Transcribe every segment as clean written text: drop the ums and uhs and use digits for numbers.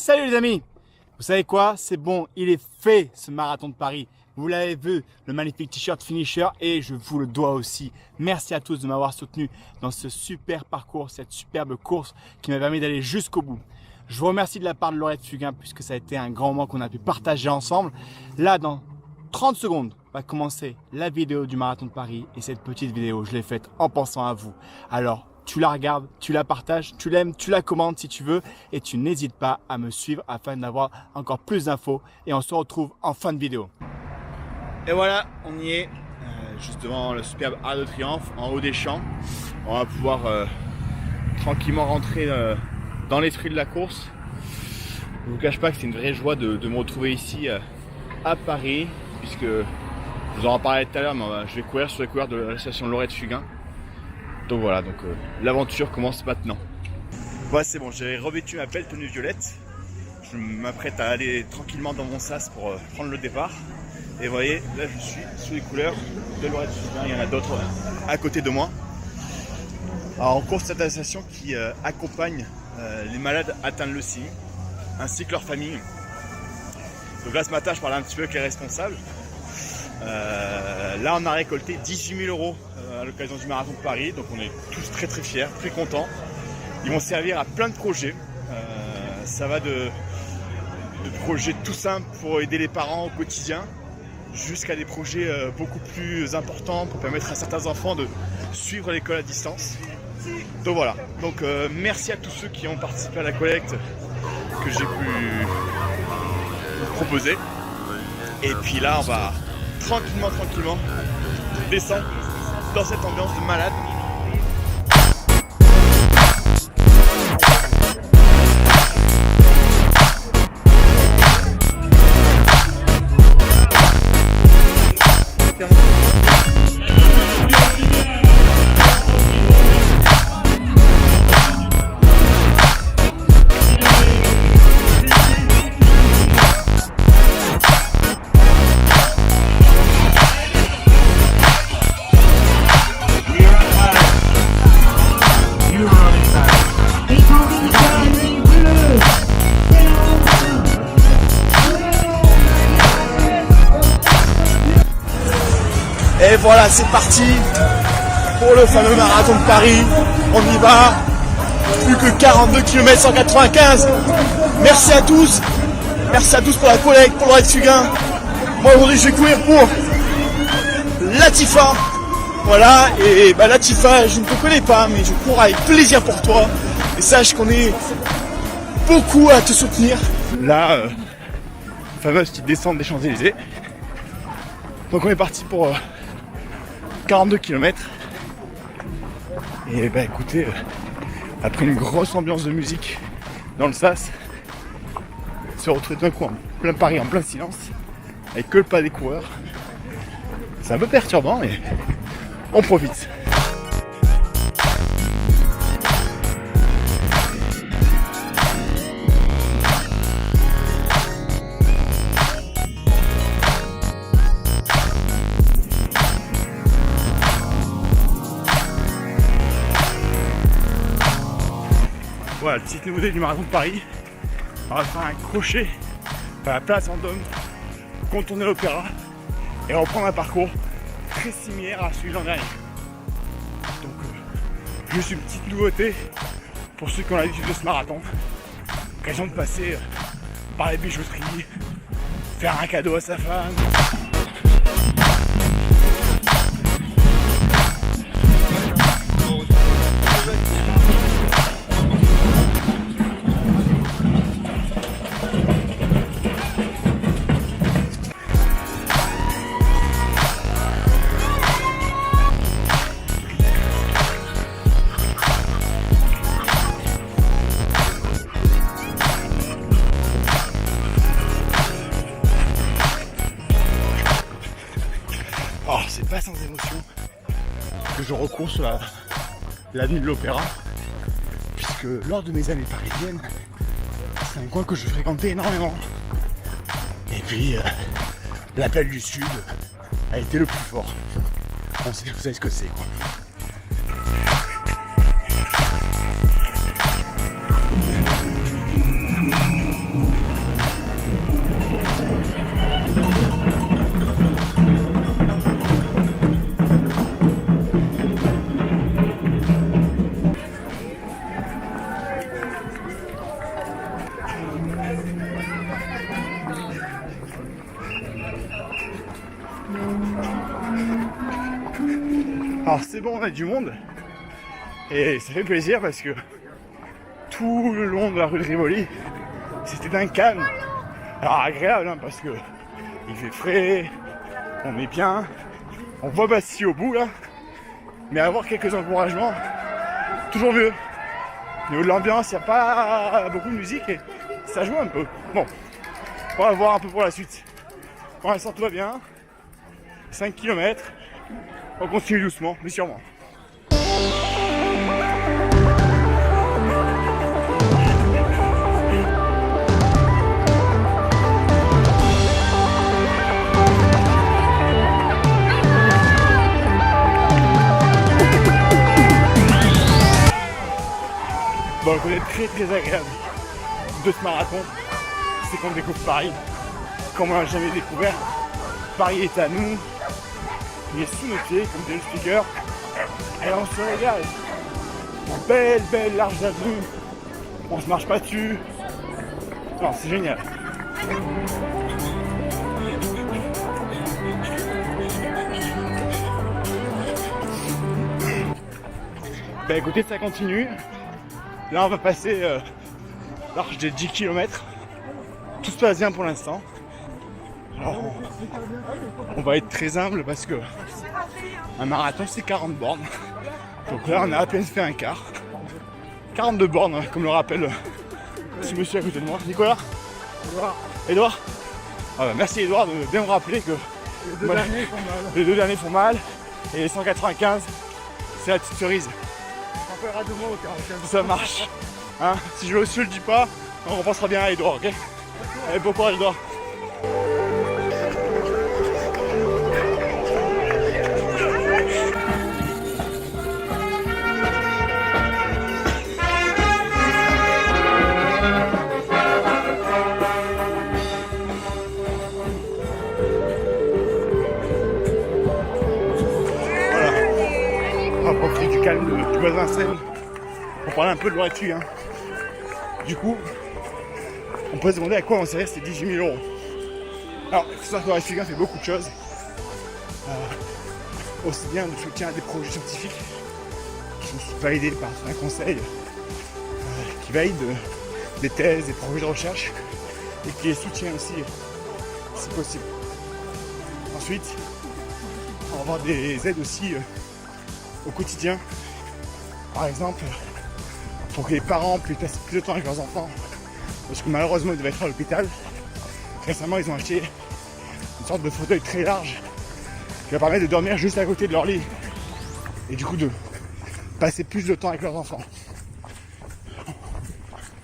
Salut les amis! Vous savez quoi? C'est bon, il est fait ce marathon de Paris. Vous l'avez vu, le magnifique t-shirt finisher, et je vous le dois aussi. Merci à tous de m'avoir soutenu dans ce super parcours, cette superbe course qui m'a permis d'aller jusqu'au bout. Je vous remercie de la part de Laurette Fugain puisque ça a été un grand moment qu'on a pu partager ensemble. Là, dans 30 secondes, va commencer la vidéo du marathon de Paris, et cette petite vidéo, je l'ai faite en pensant à vous. Alors, tu la regardes, tu la partages, tu l'aimes, tu la commandes si tu veux, et tu n'hésites pas à me suivre afin d'avoir encore plus d'infos, et on se retrouve en fin de vidéo. Et voilà, on y est, juste devant le superbe Arc de Triomphe, en haut des champs. On va pouvoir tranquillement rentrer dans l'esprit de la course. Je ne vous cache pas que c'est une vraie joie de me retrouver ici à Paris, puisque je vous en parlais tout à l'heure, mais je vais courir sur les couleurs de la station Laurette Fugain. Donc voilà, l'aventure commence maintenant. Voilà, c'est bon, j'ai revêtu ma belle tenue violette. Je m'apprête à aller tranquillement dans mon sas pour prendre le départ. Et vous voyez, là je suis sous les couleurs de Laurette Fugain. Il y en a d'autres à côté de moi. Alors, en cours, cette association qui accompagne les malades atteints de leucémie, ainsi que leurs familles. Donc là, ce matin, je parlais un petit peu avec les responsables. Là, on a récolté 18 000 € à l'occasion du marathon de Paris, donc on est tous très fiers, très contents. Ils vont servir à plein de projets. Ça va de projets tout simples pour aider les parents au quotidien, jusqu'à des projets beaucoup plus importants pour permettre à certains enfants de suivre l'école à distance. Donc voilà, merci à tous ceux qui ont participé à la collecte que j'ai pu vous proposer. Et puis là, on va tranquillement descendre dans cette ambiance de malade. Et voilà, c'est parti pour le fameux marathon de Paris. On y va. Plus que 42 km 195. Merci à tous. Merci à tous pour la collecte, pour Laurette Fugain. Moi aujourd'hui je vais courir pour Latifa. Voilà, et Latifa, je ne te connais pas, mais je cours avec plaisir pour toi. Et sache qu'on est beaucoup à te soutenir. Là, fameuse petite descente des Champs-Élysées. Donc on est parti pour 42 km. Et écoutez, après une grosse ambiance de musique dans le sas, se retrouver d'un coup en plein Paris, en plein silence, avec que le pas des coureurs, c'est un peu perturbant, mais on profite. Voilà, petite nouveauté du marathon de Paris. On va faire un crochet à la place Vendôme, contourner l'Opéra et reprendre un parcours très similaire à celui de l'an dernier. Donc, juste une petite nouveauté pour ceux qui ont l'habitude de ce marathon. Occasion de passer par les bijouteries, faire un cadeau à sa femme. Alors, c'est pas sans émotion que je recours sur l'avenue de l'Opéra, puisque lors de mes années parisiennes, c'est un coin que je fréquentais énormément. Et puis, l'appel du Sud a été le plus fort. Vous savez ce que c'est, quoi. Alors c'est bon, on a du monde. Et ça fait plaisir parce que tout le long de la rue de Rivoli, c'était d'un calme. Alors agréable, hein, parce que il fait frais, on est bien, on voit Bastille au bout là. Mais avoir quelques encouragements, toujours mieux. Au niveau de l'ambiance, il n'y a pas beaucoup de musique et ça joue un peu. Bon, on va voir un peu pour la suite. Pour l'instant tout va bien. 5 km, on continue doucement, mais sûrement. Bon, le côté très agréable de ce marathon, c'est qu'on découvre Paris comme on l'a jamais découvert. Paris est à nous, il est sous nos pieds, comme disait le speaker, et on se régale. Belle large avenue, on se marche pas dessus. Non, c'est génial. Bah écoutez, ça continue. Là on va passer l'arche des 10 km. Tout se passe bien pour l'instant. Alors on va être très humble parce que un marathon c'est 40 bornes. Donc là on a à peine fait un quart. 42 bornes, hein, comme le rappelle ce monsieur à côté de moi. Nicolas, Edouard. Ah bah, merci Edouard de bien me rappeler que les deux derniers font mal. Et les 195 c'est la petite cerise. Ça marche. Hein, si je le dis pas, on repensera bien à Edouard, ok? Allez, bon courage Edouard. Profiter du calme du bois de Vincennes pour parler un peu de loi dessus. Hein. Du coup, on peut se demander à quoi on sert ces 18 000 €. Alors, il faut savoir que Lorette Fugain fait beaucoup de choses. Aussi bien de soutien à des projets scientifiques qui sont validés par un conseil qui valide des thèses, des projets de recherche et qui les soutient aussi si possible. Ensuite, on va avoir des aides aussi au quotidien, par exemple pour que les parents puissent passer plus de temps avec leurs enfants parce que malheureusement ils devaient être à l'hôpital. Récemment ils ont acheté une sorte de fauteuil très large qui va permettre de dormir juste à côté de leur lit et du coup de passer plus de temps avec leurs enfants.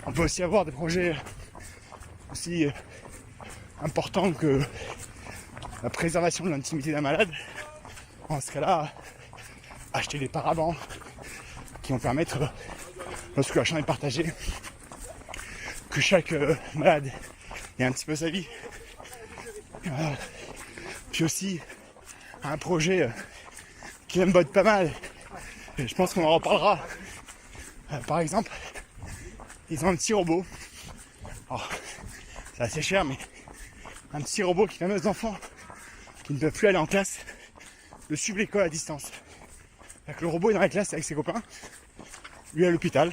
On peut aussi avoir des projets aussi importants que la préservation de l'intimité d'un malade. En ce cas-là, acheter des paravents qui vont permettre, lorsque la chambre est partagée, que chaque malade ait un petit peu sa vie. Puis aussi un projet qui me botte pas mal, et je pense qu'on en reparlera. Par exemple, ils ont un petit robot. Alors, c'est assez cher, mais un petit robot qui permet aux enfants qui ne peuvent plus aller en classe de suivre l'école à distance. Le robot est dans la classe avec ses copains, lui à l'hôpital,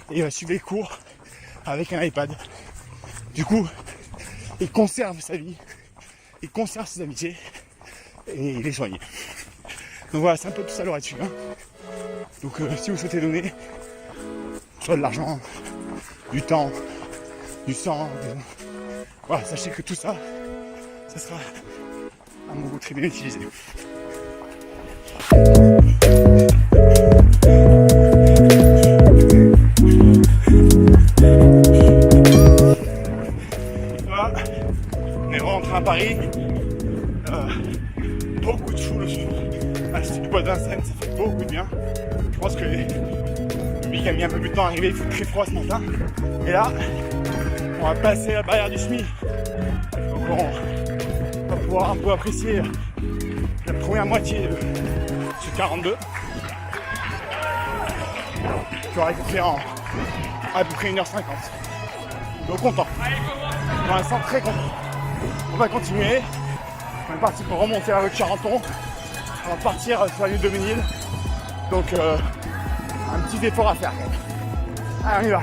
et il va suivre les cours avec un iPad. Du coup, il conserve sa vie, il conserve ses amitiés, et il est soigné. Donc voilà, c'est un peu tout ça Lorette Fugain. Donc si vous souhaitez donner, soit de l'argent, du temps, du sang, voilà, sachez que tout ça, ça sera à mon goût très bien utilisé. Voilà, on est rentré à Paris. Beaucoup de foule à l'Institut du Bois de Vincennes, ça fait beaucoup de bien. Je pense que le public a mis un peu plus de temps à arriver, il fait très froid ce matin. Et là, on va passer la barrière du SMI. Donc on va pouvoir un peu apprécier la première moitié de ce 42 qui aura été fait en à peu près 1h50. Donc content. Pour l'instant très content. On va continuer. On est parti pour remonter la rue de Charenton. avant de partir sur la ligne de Ménil. Donc un petit effort à faire. Allez, on y va.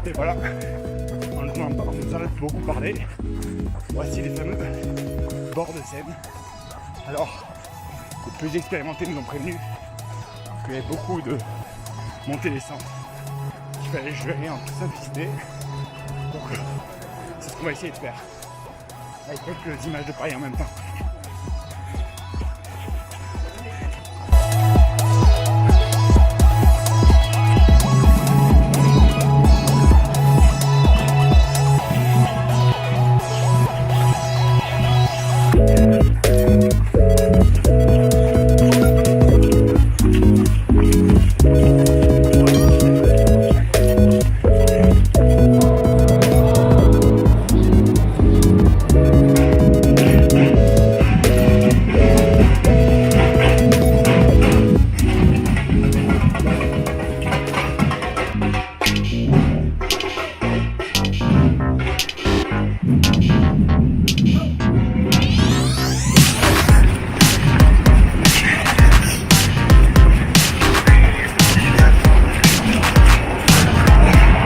Et voilà, on nous en a beaucoup parlé. Voici les fameux bords de Seine. Alors, les plus expérimentés nous ont prévenu qu'il y avait beaucoup de montées et descentes qu'il fallait gérer en toute simplicité. Donc, c'est ce qu'on va essayer de faire. Avec quelques images de Paris en même temps.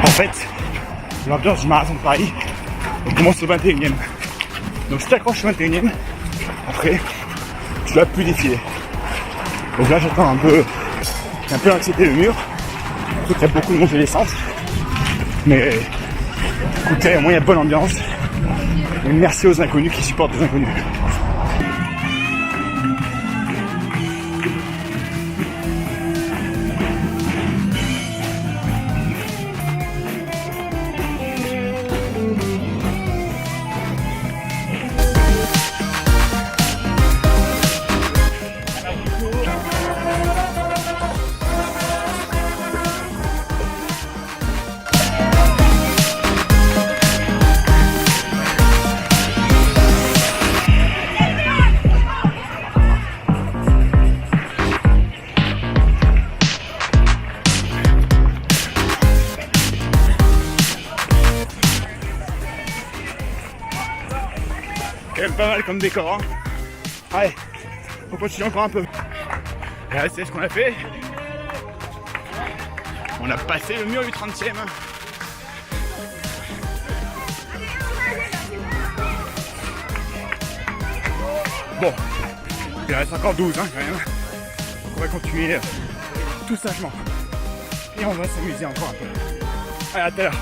En fait, l'ambiance du marathon de Paris, elle commence au 21e. Donc si t'accroches au 21e, après, tu dois plus défiler. Donc là, j'attends un peu accepter le mur. Surtout qu'il y a beaucoup de montées et descentes. Mais écoutez, au moins il y a bonne ambiance. Et merci aux inconnus qui supportent les inconnus. Quand même pas mal comme décor, hein. Allez, on continue encore un peu. Et là, c'est ce qu'on a fait. On a passé le mur du 30e. Bon, il reste encore 12 hein, quand même. Donc on va continuer tout sagement. Et on va s'amuser encore un peu. Allez, à tout à l'heure.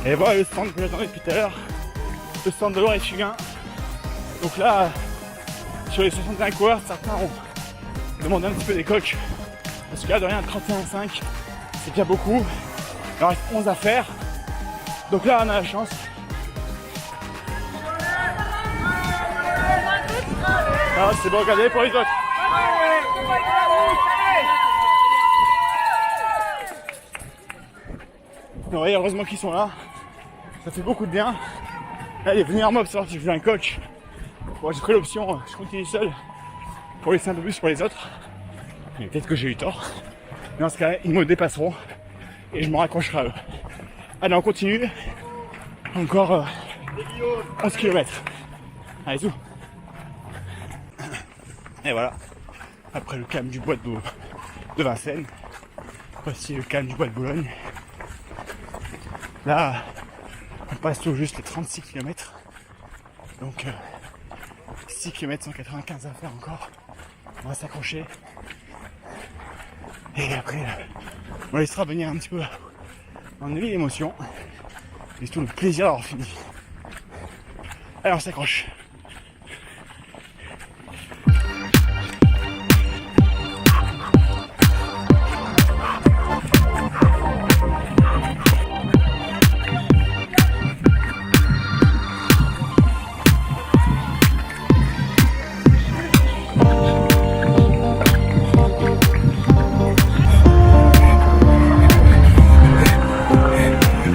Et voilà le stand que j'attendais depuis tout à l'heure, le stand de Laure et Fugain. Donc là, sur les 61 coureurs, certains ont demandé un petit peu des coques. Parce que là, de rien, 31,5, c'est déjà beaucoup. Il en reste 11 à faire. Donc là, on a la chance. Ah, c'est bon, regardez pour les autres. Vous voyez, heureusement qu'ils sont là. Ça fait beaucoup de bien. Allez, venez en mob savoir si je veux un coach. Bon, j'ai pris l'option, je continue seul pour laisser un peu plus pour les autres. Mais peut-être que j'ai eu tort. Mais dans ce cas, ils me dépasseront et je me raccrocherai à eux. Allez, on continue. Encore 11 km. Allez, tout. Et voilà. Après le calme du bois de Vincennes, voici le calme du bois de Boulogne. Là, on passe tout juste les 36 km. Donc, 6 km 195 à faire encore. On va s'accrocher. Et après, on laissera venir un petit peu l'ennui et l'émotion. Et surtout le plaisir d'avoir fini. Allez, on s'accroche.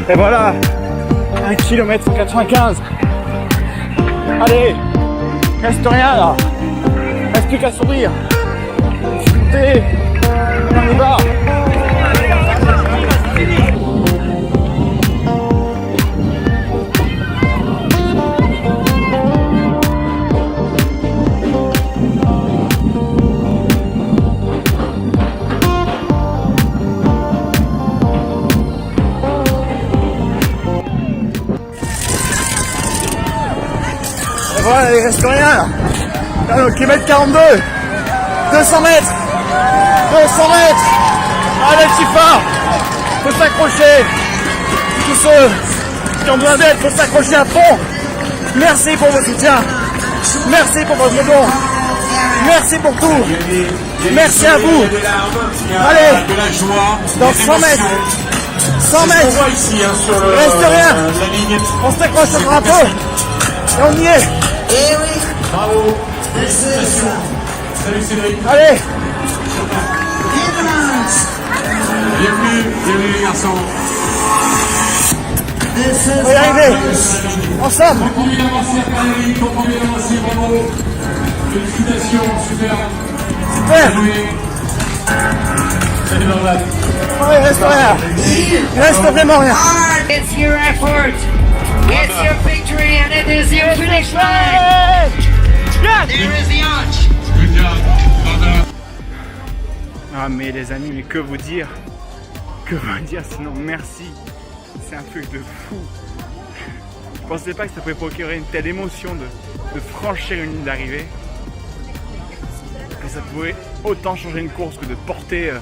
Et voilà, 1 km 195. Allez, reste rien là. Reste plus qu'à sourire. Disfrutez. On y va. Voilà, il reste rien là. Allez, kilomètre 42. 200 mètres. 200 mètres. Allez, Chifa. Faut s'accrocher. Tous ceux qui ont besoin d'aide, faut s'accrocher à fond. Merci pour votre soutien. Merci pour votre don. Merci pour tout. Merci à vous. Allez, dans 100 mètres. 100 mètres. Il reste rien. On s'accroche encore un peu. Et on y est. Eh oui. Bravo. Félicitations. Salut Cédric. Allez. Bienvenue les garçons. On va y arriver. Ensemble. Continue d'avancer, Valérie. Continue d'avancer, bravo. Félicitations, super. Super. Joué. Salut Bernard. Ouais, il reste rien. Il reste vraiment rien. It's your effort. It's your victory and it is your finish line. There is the arch. Good job. Bernard. Ah mais les amis, mais que vous dire? Que vous dire sinon merci. C'est un truc de fou. Je pensais pas que ça pouvait procurer une telle émotion de franchir une ligne d'arrivée. Que ça pouvait autant changer une course que de porter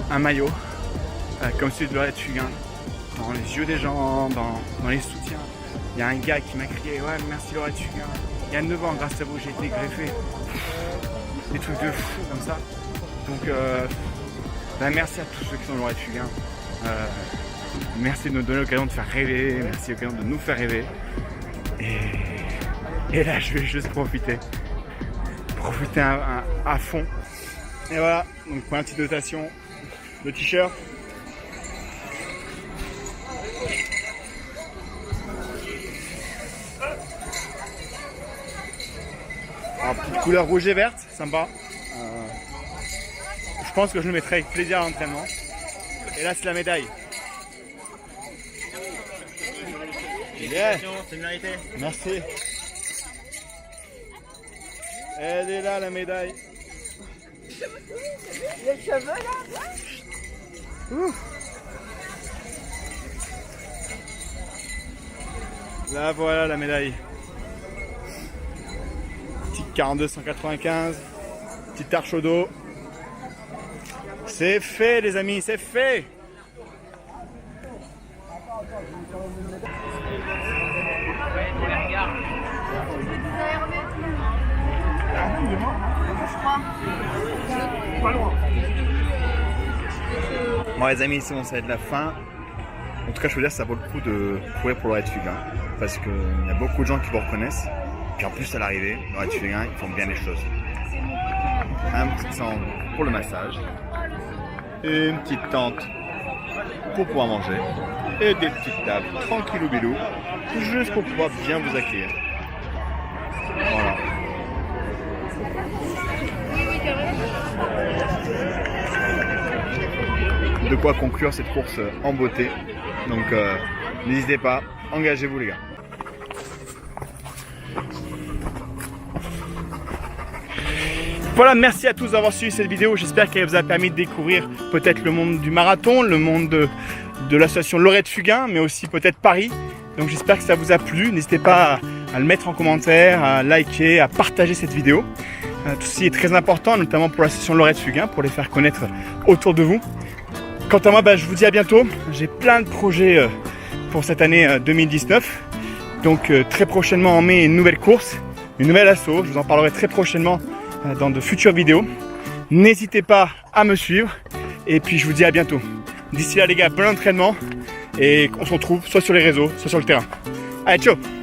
un maillot. Comme celui de Lorette Fugain. Dans les yeux des gens, dans les soutiens. Il y a un gars qui m'a crié « Ouais, merci Lorette Fugain. Il y a 9 ans, grâce à vous, j'ai été greffé. » Des trucs de fou comme ça. Donc, merci à tous ceux qui sont Lorette Fugain. Merci de nous donner l'occasion de faire rêver. Merci l'occasion de nous faire rêver. Et là, je vais juste profiter. Profiter à fond. Et voilà, donc pour une petite dotation de t-shirt. Alors, petite couleur rouge et verte, sympa. Je pense que je le mettrai avec plaisir à l'entraînement. Et là, c'est la médaille. Yeah. C'est mérité. Merci. Elle est là, la médaille. Les cheveux là. Ouh. Là, voilà la médaille. Petite 42-195. Petite arche au dos. C'est fait, les amis, c'est fait. Bon les amis, ici ça va être la fin. En tout cas je veux dire ça vaut le coup de courir pour Lorette Fugain. Parce qu'il y a beaucoup de gens qui vous reconnaissent. Puis en plus à l'arrivée, Lorette Fugain, ils font bien les choses. Un petit centre pour le massage. Une petite tente pour pouvoir manger. Et des petites tables tranquillou bilou. Juste pour pouvoir bien vous accueillir. Voilà. De quoi conclure cette course en beauté. Donc n'hésitez pas, engagez-vous les gars. Voilà, merci à tous d'avoir suivi cette vidéo. J'espère qu'elle vous a permis de découvrir peut-être le monde du marathon, le monde de l'association Lorette Fugain, mais aussi peut-être Paris. Donc j'espère que ça vous a plu. N'hésitez pas à le mettre en commentaire, à liker, à partager cette vidéo. Tout ceci est très important, notamment pour la session Lorette Fugain, pour les faire connaître autour de vous. Quant à moi, je vous dis à bientôt. J'ai plein de projets pour cette année 2019. Donc très prochainement en mai, une nouvelle course, une nouvelle asso. Je vous en parlerai très prochainement dans de futures vidéos. N'hésitez pas à me suivre. Et puis je vous dis à bientôt. D'ici là les gars, bon entraînement. Et on se retrouve soit sur les réseaux, soit sur le terrain. Allez, ciao!